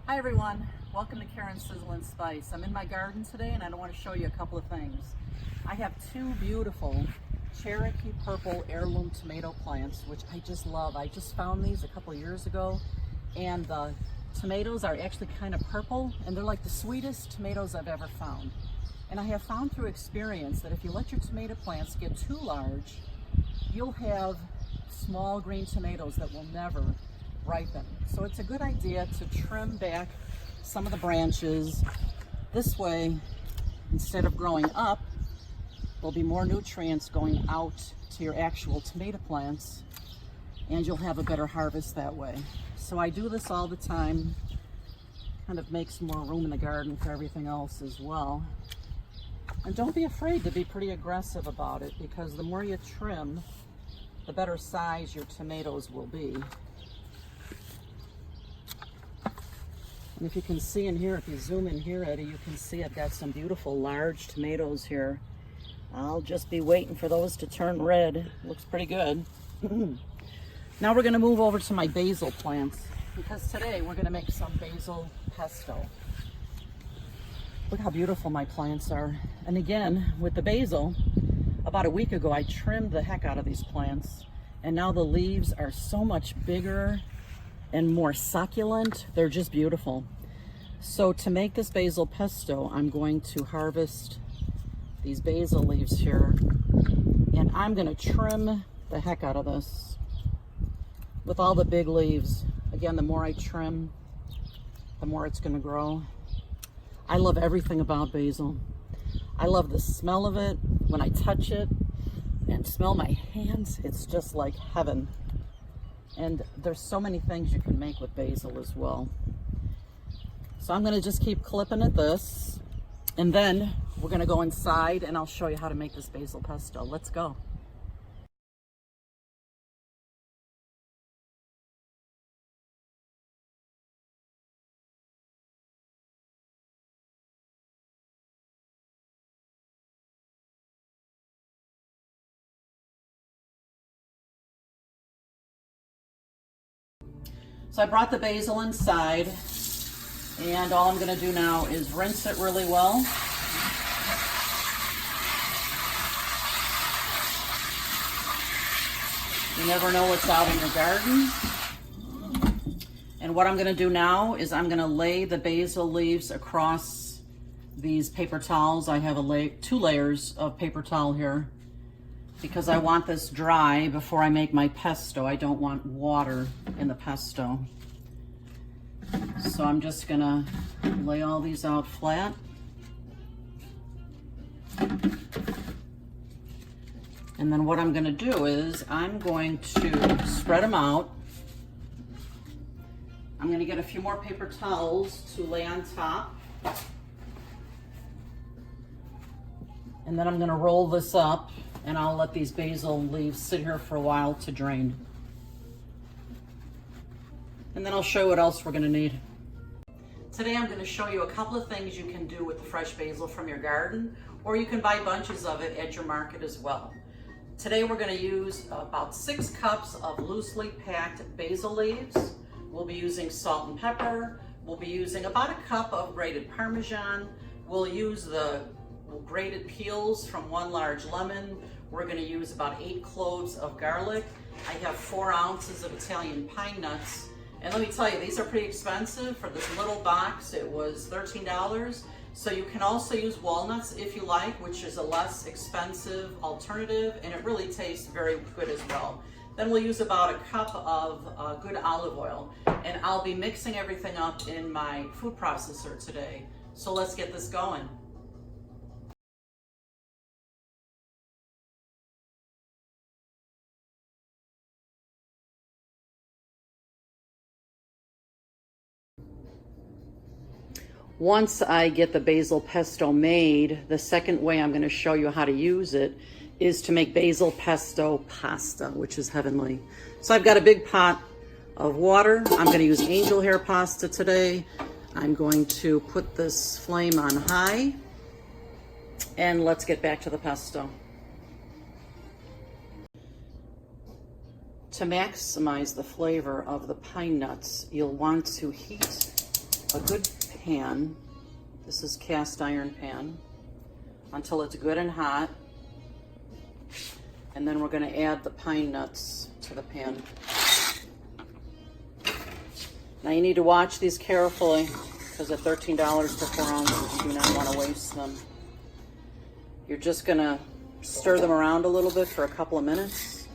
Hi everyone, welcome to Karen's Sizzle and Spice. I'm in my garden today and I want to show you a couple of things. I have two beautiful Cherokee purple heirloom tomato plants, which I just love. I just found these a couple of years ago and the tomatoes are actually kind of purple and they're like the sweetest tomatoes I've ever found. And I have found through experience that if you let your tomato plants get too large, you'll have small green tomatoes that will never ripen. So it's a good idea to trim back some of the branches. This way, instead of growing up, there'll be more nutrients going out to your actual tomato plants and you'll have a better harvest that way. So I do this all the time, kind of makes more room in the garden for everything else as well. And don't be afraid to be pretty aggressive about it, because the more you trim, the better size your tomatoes will be. And if you can see in here, if you zoom in here, Eddie, you can see I've got some beautiful large tomatoes here. I'll just be waiting for those to turn red. Looks pretty good. Now we're going to move over to my basil plants, because today we're going to make some basil pesto. Look how beautiful my plants are. And again, with the basil, about a week ago I trimmed the heck out of these plants, and now the leaves are so much bigger and more succulent. They're just beautiful. So to make this basil pesto, I'm going to harvest these basil leaves here, and I'm going to trim the heck out of this with all the big leaves. Again, the more I trim, the more it's going to grow. I love everything about basil. I love the smell of it when I touch it and smell my hands. It's just like heaven. And there's so many things you can make with basil as well. So I'm going to just keep clipping at this, and then we're going to go inside and I'll show you how to make this basil pesto. Let's go. So I brought the basil inside, and all I'm going to do now is rinse it really well. You never know what's out in your garden. And what I'm going to do now is I'm going to lay the basil leaves across these paper towels. I have two layers of paper towel here, because I want this dry before I make my pesto. I don't want water in the pesto. So I'm just gonna lay all these out flat. And then what I'm gonna do is I'm going to spread them out. I'm gonna get a few more paper towels to lay on top. And then I'm gonna roll this up, and I'll let these basil leaves sit here for a while to drain. And then I'll show you what else we're gonna need. Today I'm gonna show you a couple of things you can do with the fresh basil from your garden, or you can buy bunches of it at your market as well. Today we're gonna use about 6 cups of loosely packed basil leaves. We'll be using salt and pepper. We'll be using about a cup of grated Parmesan. We'll use the grated peels from 1 large lemon. We're going to use about 8 cloves of garlic. I have 4 ounces of Italian pine nuts. And let me tell you, these are pretty expensive. For this little box, it was $13. So you can also use walnuts if you like, which is a less expensive alternative, and it really tastes very good as well. Then we'll use about a cup of good olive oil, and I'll be mixing everything up in my food processor today. So let's get this going. Once I get the basil pesto made, the second way I'm going to show you how to use it is to make basil pesto pasta, which is heavenly. So I've got a big pot of water. I'm going to use angel hair pasta today. I'm going to put this flame on high, and let's get back to the pesto. To maximize the flavor of the pine nuts, you'll want to heat a good pan. This is cast iron pan, until it's good and hot. And then we're going to add the pine nuts to the pan. Now you need to watch these carefully, because at $13 for 4 ounces, you do not want to waste them. You're just going to stir them around a little bit for a couple of minutes.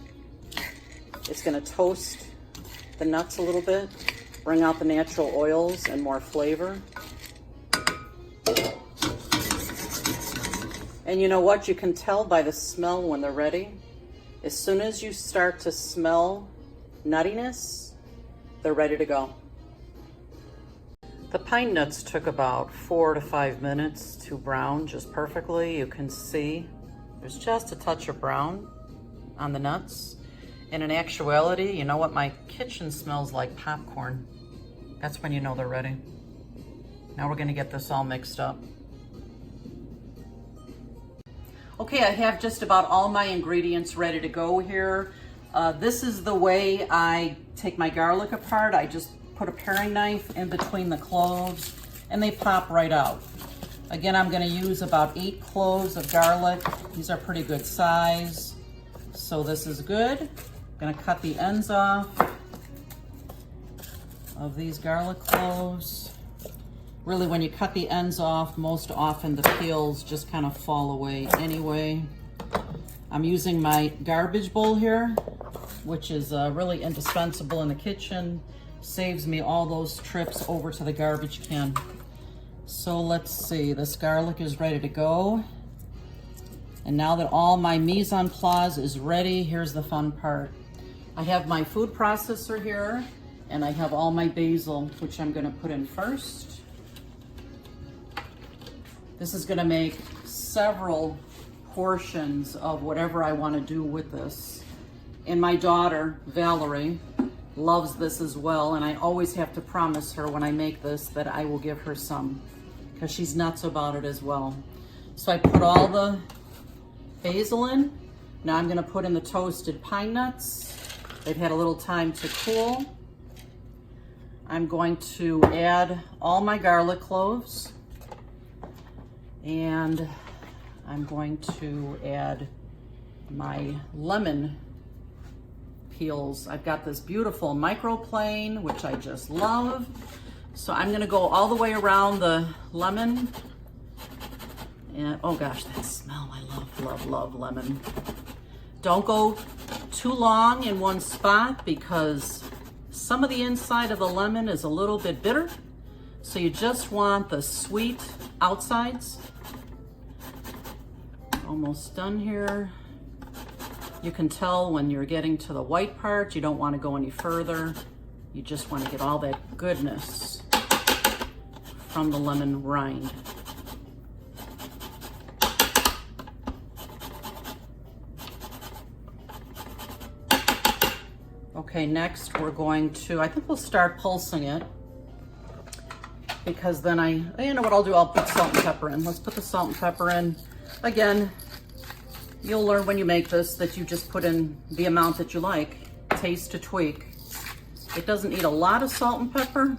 It's going to toast the nuts a little bit, bring out the natural oils and more flavor. And you know what? You can tell by the smell when they're ready. As soon as you start to smell nuttiness, they're ready to go. The pine nuts took about 4 to 5 minutes to brown just perfectly. You can see there's just a touch of brown on the nuts. And in actuality, you know what? My kitchen smells like popcorn. That's when you know they're ready. Now we're gonna get this all mixed up. Okay, I have just about all my ingredients ready to go here. This is the way I take my garlic apart. I just put a paring knife in between the cloves and they pop right out. Again, I'm gonna use about 8 cloves of garlic. These are pretty good size, so this is good. I'm gonna cut the ends off of these garlic cloves. Really, when you cut the ends off, most often the peels just kind of fall away anyway. I'm using my garbage bowl here, which is really indispensable in the kitchen. Saves me all those trips over to the garbage can. So let's see, this garlic is ready to go. And now that all my mise en place is ready, here's the fun part. I have my food processor here, and I have all my basil, which I'm gonna put in first. This is gonna make several portions of whatever I wanna do with this. And my daughter, Valerie, loves this as well, and I always have to promise her when I make this that I will give her some, because she's nuts about it as well. So I put all the basil in. Now I'm gonna put in the toasted pine nuts. They've had a little time to cool. I'm going to add all my garlic cloves, and I'm going to add my lemon peels. I've got this beautiful microplane, which I just love. So I'm gonna go all the way around the lemon. And oh gosh, that smell, I love, love, love lemon. Don't go too long in one spot, because some of the inside of the lemon is a little bit bitter. So you just want the sweet outsides. Almost done here. You can tell when you're getting to the white part, you don't want to go any further. You just want to get all that goodness from the lemon rind. Okay, next we're going to, I think we'll start pulsing it, because then you know what I'll do, I'll put salt and pepper in. Let's put the salt and pepper in. Again, you'll learn when you make this that you just put in the amount that you like, taste to tweak. It doesn't need a lot of salt and pepper,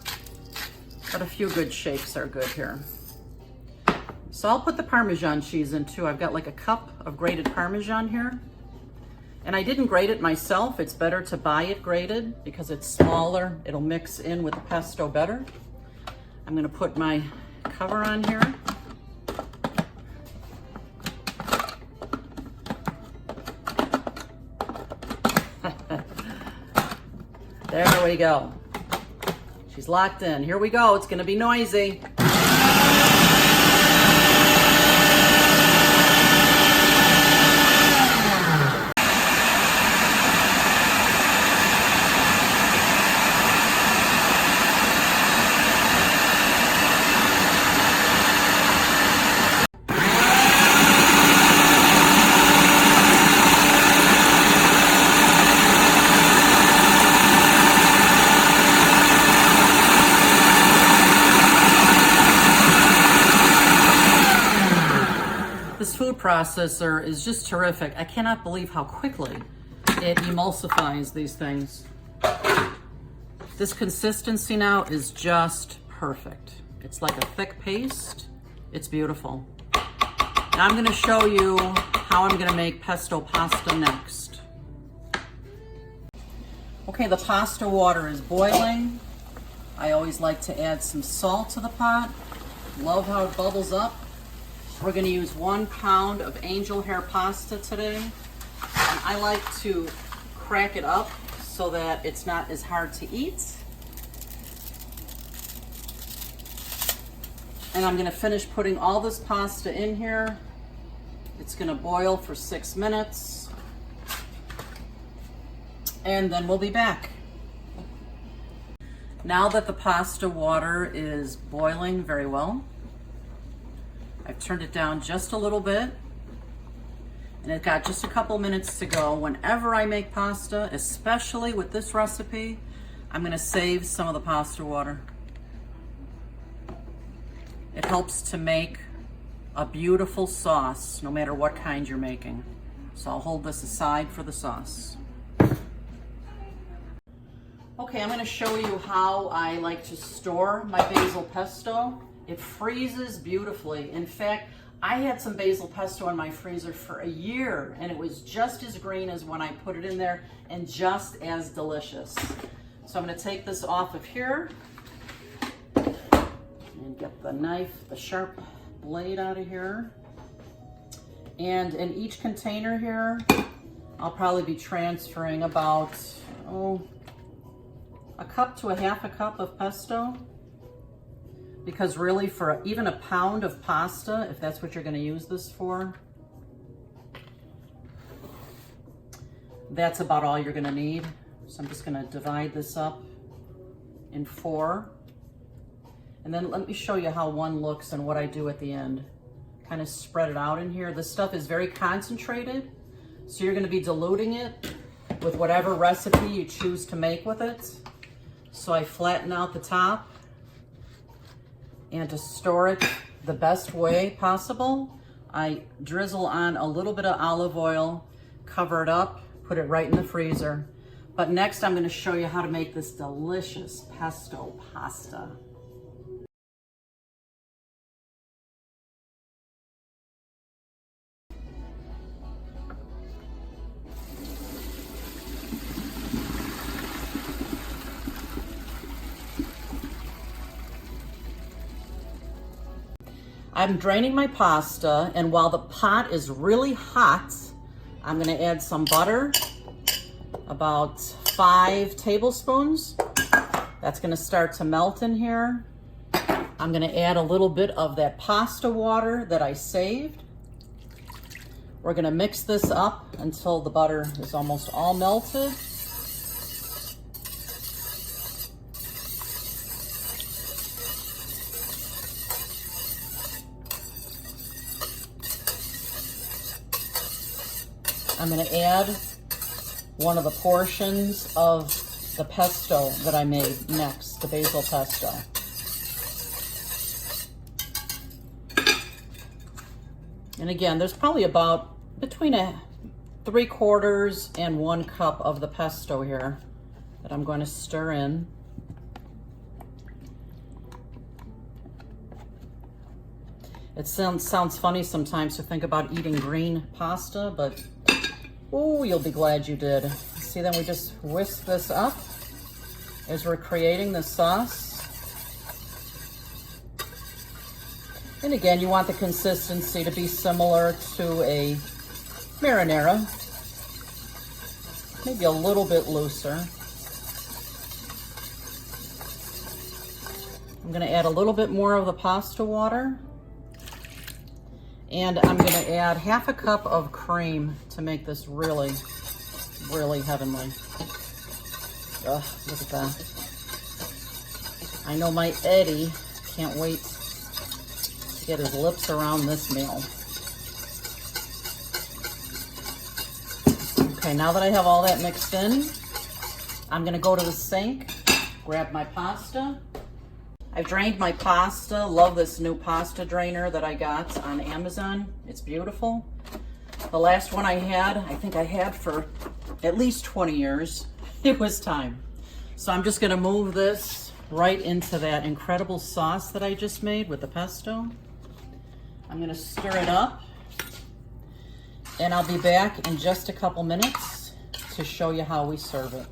but a few good shakes are good here. So I'll put the Parmesan cheese in too. I've got like a cup of grated Parmesan here. And I didn't grate it myself. It's better to buy it grated because it's smaller. It'll mix in with the pesto better. I'm gonna put my cover on here. There we go. She's locked in. Here we go. It's gonna be noisy. Processor is just terrific. I cannot believe how quickly it emulsifies these things. This consistency now is just perfect. It's like a thick paste. It's beautiful. Now I'm gonna show you how I'm gonna make pesto pasta next. Okay, the pasta water is boiling. I always like to add some salt to the pot. Love how it bubbles up. We're gonna use 1 pound of angel hair pasta today. And I like to crack it up so that it's not as hard to eat. And I'm gonna finish putting all this pasta in here. It's gonna boil for 6 minutes. And then we'll be back. Now that the pasta water is boiling very well, I've turned it down just a little bit, and it got just a couple minutes to go. Whenever I make pasta, especially with this recipe, I'm gonna save some of the pasta water. It helps to make a beautiful sauce, no matter what kind you're making. So I'll hold this aside for the sauce. Okay, I'm gonna show you how I like to store my basil pesto. It freezes beautifully. In fact, I had some basil pesto in my freezer for a year, and it was just as green as when I put it in there and just as delicious. So I'm gonna take this off of here and get the knife, the sharp blade out of here. And in each container here, I'll probably be transferring about, a cup to a half a cup of pesto. Because really, for even a pound of pasta, if that's what you're going to use this for, that's about all you're going to need. So I'm just going to divide this up in 4. And then let me show you how one looks and what I do at the end. Kind of spread it out in here. This stuff is very concentrated, so you're going to be diluting it with whatever recipe you choose to make with it. So I flatten out the top. And to store it the best way possible, I drizzle on a little bit of olive oil, cover it up, put it right in the freezer. But next I'm going to show you how to make this delicious pesto pasta. I'm draining my pasta, and while the pot is really hot, I'm gonna add some butter, about 5 tablespoons. That's gonna start to melt in here. I'm gonna add a little bit of that pasta water that I saved. We're gonna mix this up until the butter is almost all melted. I'm going to add one of the portions of the pesto that I made next, the basil pesto. And again, there's probably about between 3/4 and 1 cup of the pesto here that I'm going to stir in. It sounds funny sometimes to think about eating green pasta, but oh, you'll be glad you did. See, then we just whisk this up as we're creating the sauce. And again, you want the consistency to be similar to a marinara, maybe a little bit looser. I'm going to add a little bit more of the pasta water. And I'm going to add half a cup of cream to make this really, really heavenly. Ugh, look at that. I know my Eddie can't wait to get his lips around this meal. Okay, now that I have all that mixed in, I'm going to go to the sink, grab my pasta. I've drained my pasta. Love this new pasta drainer that I got on Amazon. It's beautiful. The last one I had, I think I had for at least 20 years. It was time. So I'm just gonna move this right into that incredible sauce that I just made with the pesto. I'm going to stir it up, and I'll be back in just a couple minutes to show you how we serve it.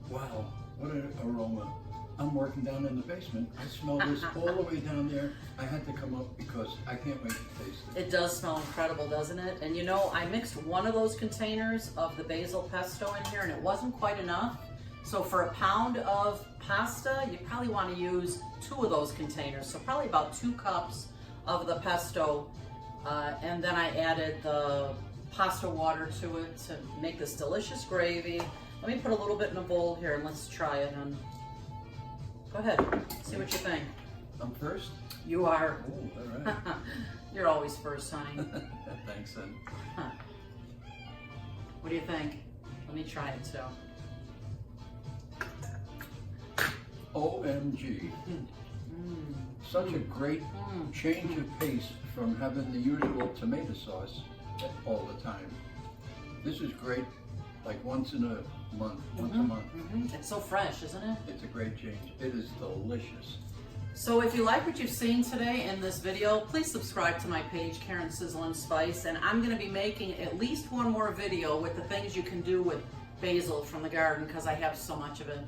Wow, what an aroma. I'm working down in the basement. I smell this all the way down there. I had to come up because I can't wait to taste it. It does smell incredible, doesn't it? And you know, I mixed one of those containers of the basil pesto in here and it wasn't quite enough. So for a pound of pasta, you probably want to use 2 of those containers. So probably about 2 cups of the pesto. And then I added the pasta water to it to make this delicious gravy. Let me put a little bit in a bowl here and let's try it. And go ahead, see what you think. I'm first? You are. Oh, all right. You're always first, honey. Thanks, son. Huh. What do you think? Let me try it too. OMG. Such a great change of pace from having the usual tomato sauce all the time. This is great, like once in a month, once a month. It's so fresh, isn't it? It's a great change. It is delicious. So if you like what you've seen today in this video, please subscribe to my page, Karen Sizzle and Spice, and I'm going to be making at least one more video with the things you can do with basil from the garden because I have so much of it.